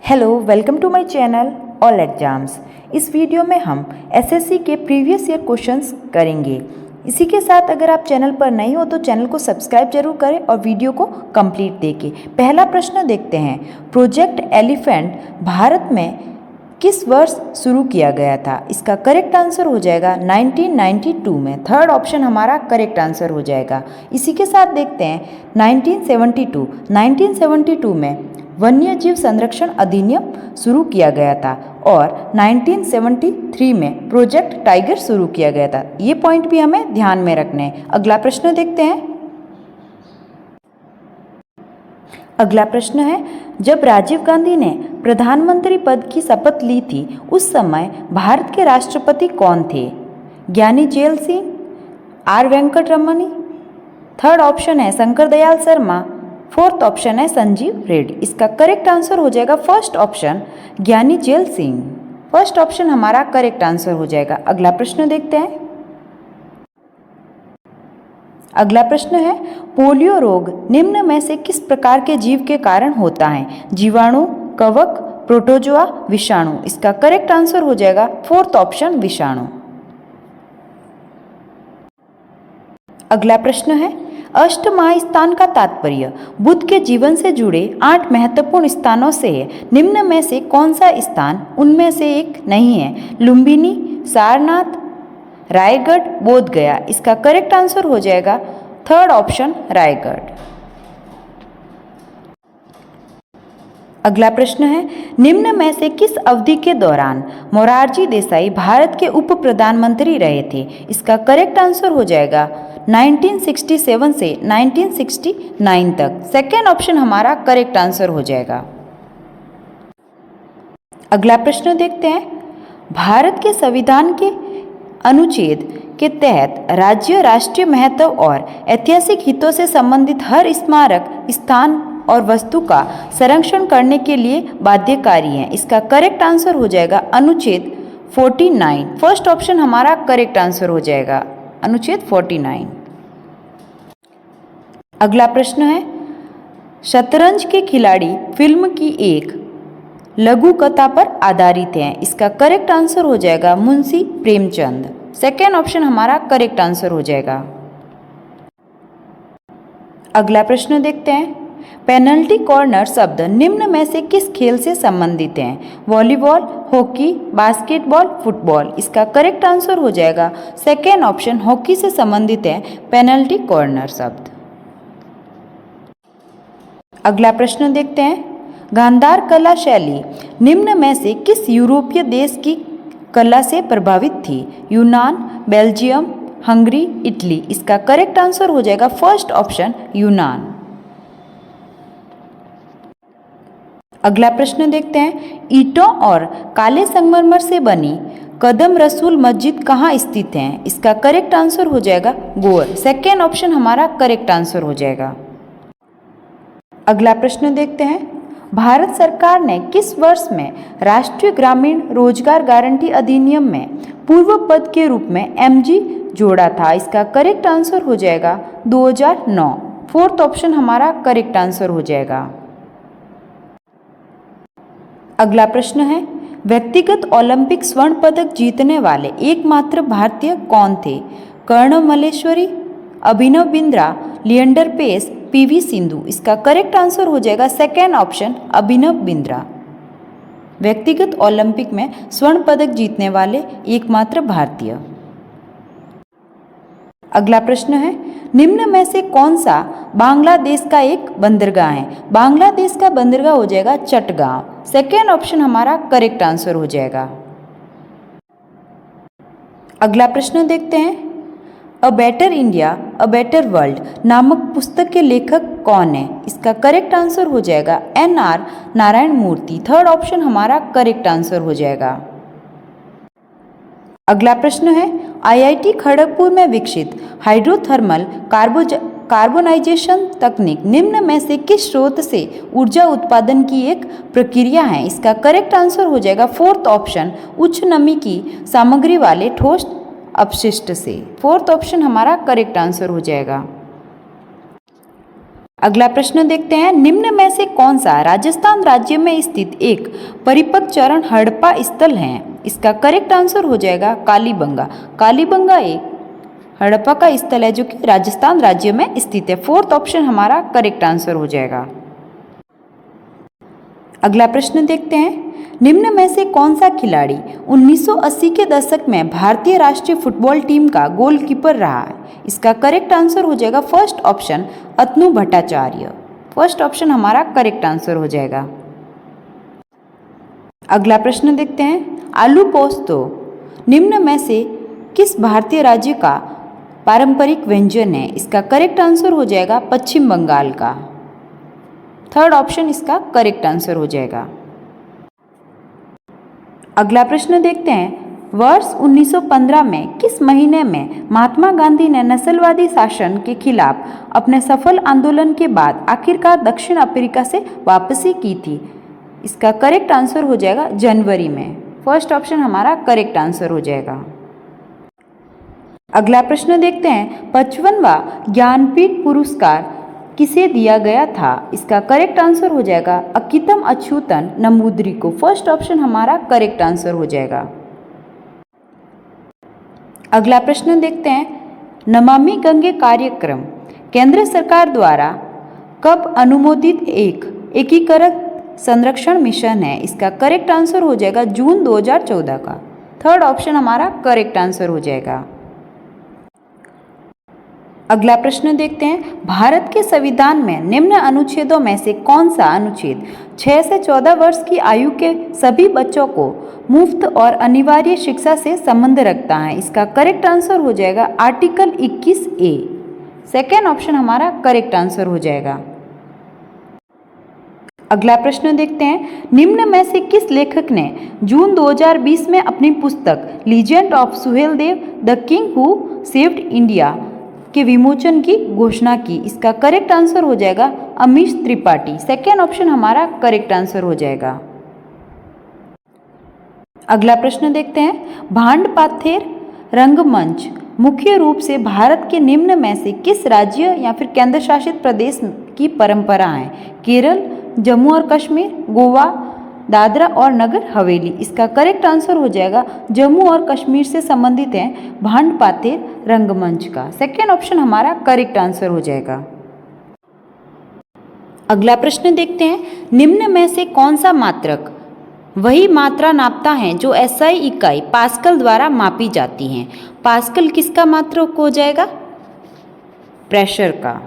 Hello, welcome to my channel all exams. इस video में हम एसएससी के प्रीवियस ईयर क्वेश्चंस करेंगे। इसी के साथ अगर आप चैनल पर नए हो तो चैनल को सब्सक्राइब जरूर करें और वीडियो को कंप्लीट देखें। पहला प्रश्न देखते हैं, प्रोजेक्ट एलिफेंट भारत में किस वर्ष शुरू किया गया था? इसका करेक्ट आंसर हो जाएगा 1992 में। थर्ड ऑप्शन हमारा करेक्ट आंसर हो जाएगा। इसी के साथ देखते हैं 1972 में वन्य जीव संरक्षण अधिनियम शुरू किया गया था और 1973 में प्रोजेक्ट टाइगर शुरू किया गया था। ये पॉइंट भी हमें ध्यान में रखने हैं। अगला प्रश्न देखते हैं। अगला प्रश्न है, जब राजीव गांधी ने प्रधानमंत्री पद की शपथ ली थी उस समय भारत के राष्ट्रपति कौन थे? Giani Zail Singh, R Venkat Ramani. Third option है शंकर दयाल शर्मा। फोर्थ ऑप्शन है संजीव रेड्डी। इसका करेक्ट आंसर हो जाएगा first option Giani Zail Singh. First option हमारा करेक्ट आंसर हो जाएगा। अगला प्रश्न देखते हैं। अगला प्रश्न है, पोलियो रोग निम्न में से किस प्रकार के जीव के कारण होता है? जीवाणु, कवक, प्रोटोजोआ, विषाणु। इसका करेक्ट आंसर हो जाएगा फोर्थ ऑप्शन विषाणु। अगला प्रश्न है, अष्टमास्थान का तात्पर्य बुद्ध के जीवन से जुड़े 8 महत्वपूर्ण स्थानों से है। निम्न में से कौन सा स्थान उनमें से एक नहीं है? लुम्बिनी, सारनाथ, रायगढ़, बोध गया। इसका करेक्ट आंसर हो जाएगा थर्ड ऑप्शन रायगढ़। अगला प्रश्न है, निम्न में से किस अवधि के दौरान मोरारजी देसाई भारत के उप प्रधानमंत्री रहे थे? इसका करेक्ट आंसर हो जाएगा 1967 से 1969 तक। सेकेंड ऑप्शन हमारा करेक्ट आंसर हो जाएगा। अगला प्रश्न देखते हैं, भारत के संविधान के अनुच्छेद के तहत राज्य राष्ट्रीय महत्व और ऐतिहासिक हितों से संबंधित हर स्मारक, स्थान और वस्तु का संरक्षण करने के लिए बाध्यकारी है। इसका करेक्ट आंसर हो जाएगा अनुच्छेद 49। फर्स्ट ऑप्शन हमारा करेक्ट आंसर हो जाएगा अनुच्छेद 49। अगला प्रश्न है, शतरंज के खिलाड़ी फिल्म की एक लघु कथा पर आधारित है। इसका करेक्ट आंसर हो जाएगा मुंशी प्रेमचंद। सेकेंड ऑप्शन हमारा करेक्ट आंसर हो जाएगा। अगला प्रश्न देखते हैं, पेनल्टी कॉर्नर शब्द निम्न में से किस खेल से संबंधित हैं? Volleyball, hockey, basketball, football. इसका करेक्ट आंसर हो जाएगा सेकेंड ऑप्शन हॉकी से संबंधित है पेनल्टी कॉर्नर शब्द। अगला प्रश्न देखते हैं, गांधार कला शैली निम्न में से किस यूरोपीय देश की कला से प्रभावित थी? यूनान, बेल्जियम, हंगरी, इटली। इसका करेक्ट आंसर हो जाएगा फर्स्ट ऑप्शन यूनान। अगला प्रश्न देखते हैं, ईंटों और काले संगमरमर से बनी कदम रसूल मस्जिद कहाँ स्थित है? इसका करेक्ट आंसर हो जाएगा गोवर। सेकेंड ऑप्शन हमारा करेक्ट आंसर हो जाएगा। अगला प्रश्न देखते हैं, भारत सरकार ने किस वर्ष में राष्ट्रीय ग्रामीण रोजगार गारंटी अधिनियम में पूर्व पद के रूप में एमजी जोड़ा था? इसका करेक्ट आंसर हो जाएगा 2009। फोर्थ ऑप्शन हमारा करेक्ट आंसर हो जाएगा। अगला प्रश्न है, व्यक्तिगत ओलंपिक स्वर्ण पदक जीतने वाले एकमात्र भारतीय कौन थे? कर्ण मल्लेश्वरी, अभिनव बिंद्रा, लिएंडर पेस, पीवी सिंधु। इसका करेक्ट आंसर हो जाएगा सेकेंड ऑप्शन अभिनव बिंद्रा। व्यक्तिगत ओलंपिक में स्वर्ण पदक जीतने वाले एकमात्र भारतीय। अगला प्रश्न है, निम्न में से कौन सा बांग्लादेश का एक बंदरगाह है? बांग्लादेश का बंदरगाह हो जाएगा चटगांव। सेकेंड ऑप्शन हमारा करेक्ट आंसर हो जाएगा। अगला प्रश्न देखते हैं, a better India a better world नामक पुस्तक के लेखक कौन है? इसका करेक्ट आंसर हो जाएगा एनआर नारायण मूर्ति। थर्ड ऑप्शन हमारा करेक्ट आंसर हो जाएगा। अगला प्रश्न है, आईआईटी खड़गपुर में विकसित हाइड्रोथर्मल कार्बोनाइजेशन तकनीक निम्न में से किस स्रोत से ऊर्जा उत्पादन की एक प्रक्रिया है? इसका करेक्ट आंसर हो जाएगा फोर्थ ऑप्शन उच्च नमी की सामग्री वाले ठोस अपशिष्ट से। फोर्थ ऑप्शन हमारा करेक्ट आंसर हो जाएगा। अगला प्रश्न देखते हैं, निम्न में से कौन सा राजस्थान राज्य में स्थित एक परिपक्व चरण हड़प्पा स्थल है? इसका करेक्ट आंसर हो जाएगा कालीबंगा। कालीबंगा एक हड़प्पा का स्थल है जो कि राजस्थान राज्य में स्थित है। फोर्थ ऑप्शन हमारा करेक्ट आंसर हो जाएगा। अगला प्रश्न देखते हैं, निम्न में से कौन सा खिलाड़ी 1980 के दशक में भारतीय राष्ट्रीय फुटबॉल टीम का गोलकीपर रहा है? इसका करेक्ट आंसर हो जाएगा फर्स्ट ऑप्शन अतनु भट्टाचार्य। फर्स्ट ऑप्शन हमारा करेक्ट आंसर हो जाएगा। अगला प्रश्न देखते हैं, आलू पोस्तो निम्न में से किस भारतीय राज्य का पारंपरिक व्यंजन है? इसका करेक्ट आंसर हो जाएगा पश्चिम बंगाल का। थर्ड ऑप्शन इसका करेक्ट आंसर हो जाएगा। अगला प्रश्न देखते हैं, वर्ष 1915 में किस महीने में महात्मा गांधी ने नस्लवादी शासन के खिलाफ अपने सफल आंदोलन के बाद आखिरकार दक्षिण अफ्रीका से वापसी की थी? इसका करेक्ट आंसर हो जाएगा जनवरी में। फर्स्ट ऑप्शन हमारा करेक्ट आंसर हो जाएगा। अगला प्रश्न देखते हैं, 55वां ज्ञानपीठ पुरस्कार किसे दिया गया था? इसका करेक्ट आंसर हो जाएगा अकितम अच्युतन नंबूदरी को। फर्स्ट ऑप्शन हमारा करेक्ट आंसर हो जाएगा। अगला प्रश्न देखते हैं, नमामि गंगे कार्यक्रम केंद्र सरकार द्वारा कब अनुमोदित एक एकीकृत संरक्षण मिशन है? इसका करेक्ट आंसर हो जाएगा जून 2014 का। थर्ड ऑप्शन हमारा करेक्ट आंसर हो जाएगा। अगला प्रश्न देखते हैं, भारत के संविधान में निम्न अनुच्छेदों में से कौन सा अनुच्छेद 6 से 14 वर्ष की आयु के सभी बच्चों को मुफ्त और अनिवार्य शिक्षा से संबंध रखता है? इसका करेक्ट आंसर हो जाएगा आर्टिकल 21A। सेकेंड ऑप्शन हमारा करेक्ट आंसर हो जाएगा। अगला प्रश्न देखते हैं, निम्न में से किस लेखक ने जून 2020 में अपनी पुस्तक legend of Suheldev the king who saved India के विमोचन की घोषणा की? इसका करेक्ट आंसर हो जाएगा अमीश त्रिपाठी। सेकेंड ऑप्शन हमारा करेक्ट आंसर हो जाएगा। अगला प्रश्न देखते हैं, भांड पाथेर रंगमंच मुख्य रूप से भारत के निम्न में से किस राज्य या फिर केंद्र शासित प्रदेश की परंपरा है? केरल, जम्मू और कश्मीर, गोवा, दादरा और नगर हवेली। इसका करेक्ट आंसर हो जाएगा जम्मू और कश्मीर से संबंधित है भांड पाथेर रंगमंच का। सेकेंड ऑप्शन हमारा करेक्ट आंसर हो जाएगा। अगला प्रश्न देखते हैं, निम्न में से कौन सा मात्रक वही मात्रा नापता है जो एसआई इकाई पास्कल द्वारा मापी जाती हैं? पास्कल किसका मात्रक हो जाएगा? प्रेशर का।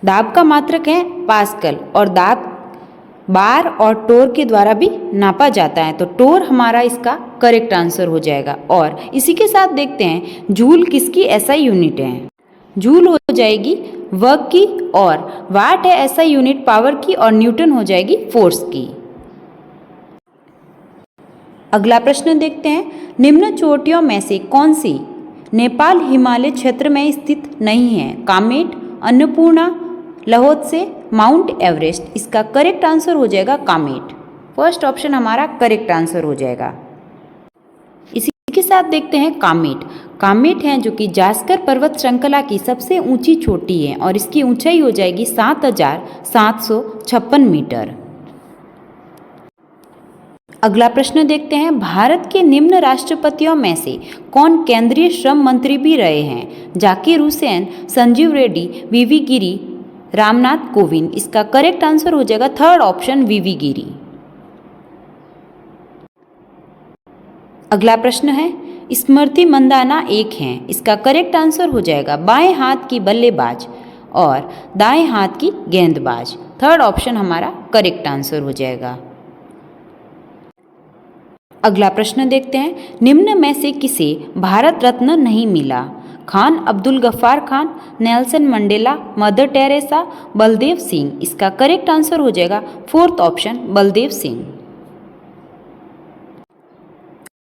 दाब का मात्रक है पास्कल और दाब बार और टोर के द्वारा भी नापा जाता है, तो टोर हमारा इसका करेक्ट आंसर हो जाएगा। और इसी के साथ देखते हैं, जूल किसकी एसआई यूनिट है? जूल हो जाएगी वर्क की और वाट है एसआई यूनिट पावर की और न्यूटन हो जाएगी फोर्स की। अगला प्रश्न देखते हैं, निम्न चोटियों में से कौन सी नेपाल हिमालय क्षेत्र में स्थित नहीं है? Kamet, Annapurna, Lhotse, Mount Everest. इसका करेक्ट आंसर हो जाएगा कामेट। फर्स्ट ऑप्शन हमारा करेक्ट आंसर हो जाएगा। इसी के साथ देखते हैं कामेट। कामेट है जो कि जास्कर पर्वत श्रृंखला की सबसे ऊंची चोटी है और इसकी ऊंचाई हो जाएगी 7,756 मीटर। अगला प्रश्न देखते हैं, भारत के निम्न राष्ट्रपतियों में से कौन केंद्रीय श्रम मंत्री भी रहे हैं? जाकिर हुसैन, संजीव रेड्डी, वीवी गिरी, रामनाथ कोविंद। इसका करेक्ट आंसर हो जाएगा थर्ड ऑप्शन वीवी गिरी। अगला प्रश्न है, स्मृति मंदाना एक हैं। इसका करेक्ट आंसर हो जाएगा बाएं हाथ की बल्लेबाज और दाएं हाथ की गेंदबाज। थर्ड ऑप्शन हमारा करेक्ट आंसर हो जाएगा। अगला प्रश्न देखते हैं, निम्न में से किसे भारत रत्न नहीं मिला? Khan Abdul Ghaffar Khan, Nelson Mandela, mother Teresa, Baldev Singh. इसका करेक्ट आंसर हो जाएगा फोर्थ ऑप्शन बलदेव सिंह।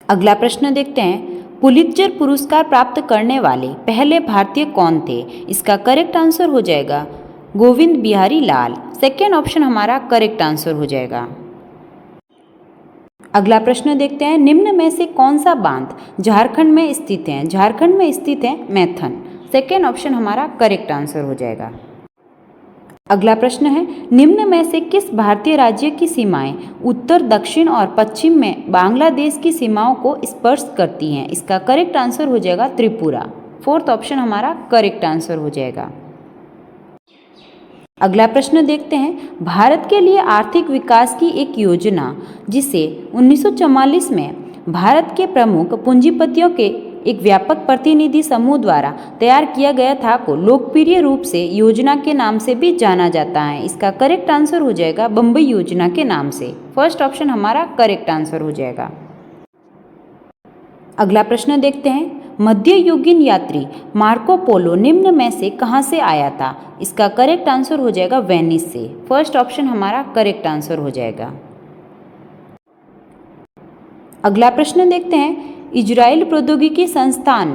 अगला प्रश्न देखते हैं, पुलित्जर पुरस्कार प्राप्त करने वाले पहले भारतीय कौन थे? इसका करेक्ट आंसर हो जाएगा गोविंद बिहारी लाल। सेकेंड ऑप्शन हमारा करेक्ट आंसर हो जाएगा। अगला प्रश्न देखते हैं, निम्न में से कौन सा बांध झारखंड में स्थित है? झारखंड में स्थित है मैथन। सेकेंड ऑप्शन हमारा करेक्ट आंसर हो जाएगा। अगला प्रश्न है, निम्न में से किस भारतीय राज्य की सीमाएं उत्तर, दक्षिण और पश्चिम में बांग्लादेश की सीमाओं को स्पर्श करती हैं? इसका करेक्ट आंसर हो जाएगा त्रिपुरा। फोर्थ ऑप्शन हमारा करेक्ट आंसर हो जाएगा। अगला प्रश्न देखते हैं, भारत के लिए आर्थिक विकास की एक योजना जिसे 1944 में भारत के प्रमुख पूंजीपतियों के एक व्यापक प्रतिनिधि समूह द्वारा तैयार किया गया था को लोकप्रिय रूप से योजना के नाम से भी जाना जाता है। इसका करेक्ट आंसर हो जाएगा बम्बई योजना के नाम से। फर्स्ट ऑप्शन हमारा करेक्ट आंसर हो जाएगा। अगला प्रश्न देखते हैं, मध्ययुगीन यात्री मार्को पोलो निम्न में से कहाँ से आया था? इसका करेक्ट आंसर हो जाएगा वेनिस से। फर्स्ट ऑप्शन हमारा करेक्ट आंसर हो जाएगा। अगला प्रश्न देखते हैं, इजराइल प्रौद्योगिकी संस्थान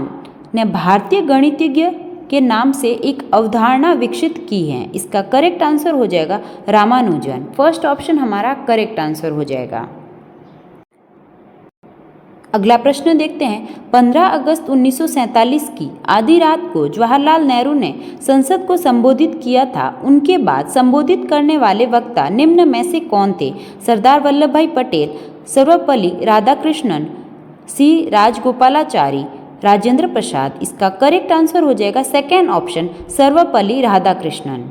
ने भारतीय गणितज्ञ के नाम से एक अवधारणा विकसित की है। इसका करेक्ट आंसर हो जाएगा रामानुजन। फर्स्ट ऑप्शन हमारा करेक्ट आंसर हो जाएगा। अगला प्रश्न देखते हैं, 15 अगस्त 1947 की आधी रात को जवाहरलाल नेहरू ने संसद को संबोधित किया था। उनके बाद संबोधित करने वाले वक्ता निम्न में से कौन थे? सरदार वल्लभ भाई पटेल, सर्वपल्ली राधाकृष्णन, सी राजगोपालाचारी, राजेंद्र प्रसाद। इसका करेक्ट आंसर हो जाएगा सेकेंड ऑप्शन सर्वपल्ली राधाकृष्णन।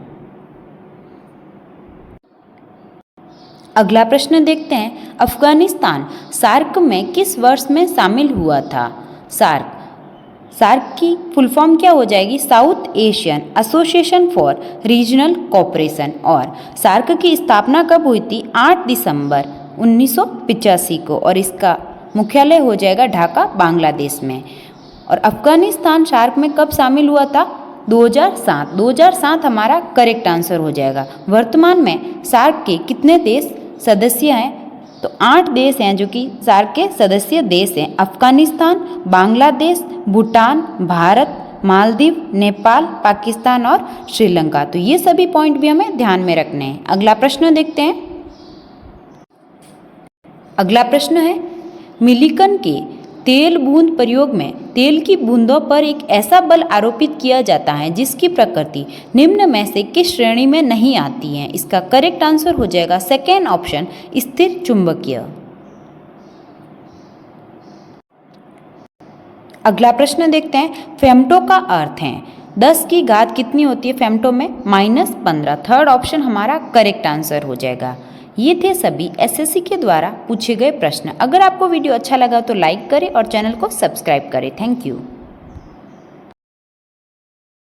अगला प्रश्न देखते हैं, अफगानिस्तान सार्क में किस वर्ष में शामिल हुआ था? सार्क की फुल फॉर्म क्या हो जाएगी? South Asian association for regional cooperation. और सार्क की स्थापना कब हुई थी? 8 दिसंबर 1985 को, और इसका मुख्यालय हो जाएगा ढाका, बांग्लादेश में। और अफगानिस्तान सार्क में कब शामिल हुआ था? 2007। 2007 हमारा करेक्ट आंसर हो जाएगा। वर्तमान में सार्क के कितने देश सदस्य हैं? तो 8 देश हैं जो कि सार्क के सदस्य देश हैं। अफगानिस्तान, बांग्लादेश, भूटान, भारत, मालदीव, नेपाल, पाकिस्तान और श्रीलंका। तो ये सभी पॉइंट भी हमें ध्यान में रखने हैं। अगला प्रश्न देखते हैं। अगला प्रश्न है, मिलिकन के तेल बूंद प्रयोग में तेल की बूंदों पर एक ऐसा बल आरोपित किया जाता है जिसकी प्रकृति निम्न में से किस श्रेणी में नहीं आती है? इसका करेक्ट आंसर हो जाएगा सेकेंड ऑप्शन स्थिर चुंबकीय। अगला प्रश्न देखते हैं, फेमटो का अर्थ है 10 की घात कितनी होती है फेमटो में? -15। थर्ड ऑप्शन हमारा करेक्ट आंसर हो जाएगा। ये थे सभी एसएससी के द्वारा पूछे गए प्रश्न। अगर आपको वीडियो अच्छा लगा तो लाइक करें और चैनल को सब्सक्राइब करें। Thank you.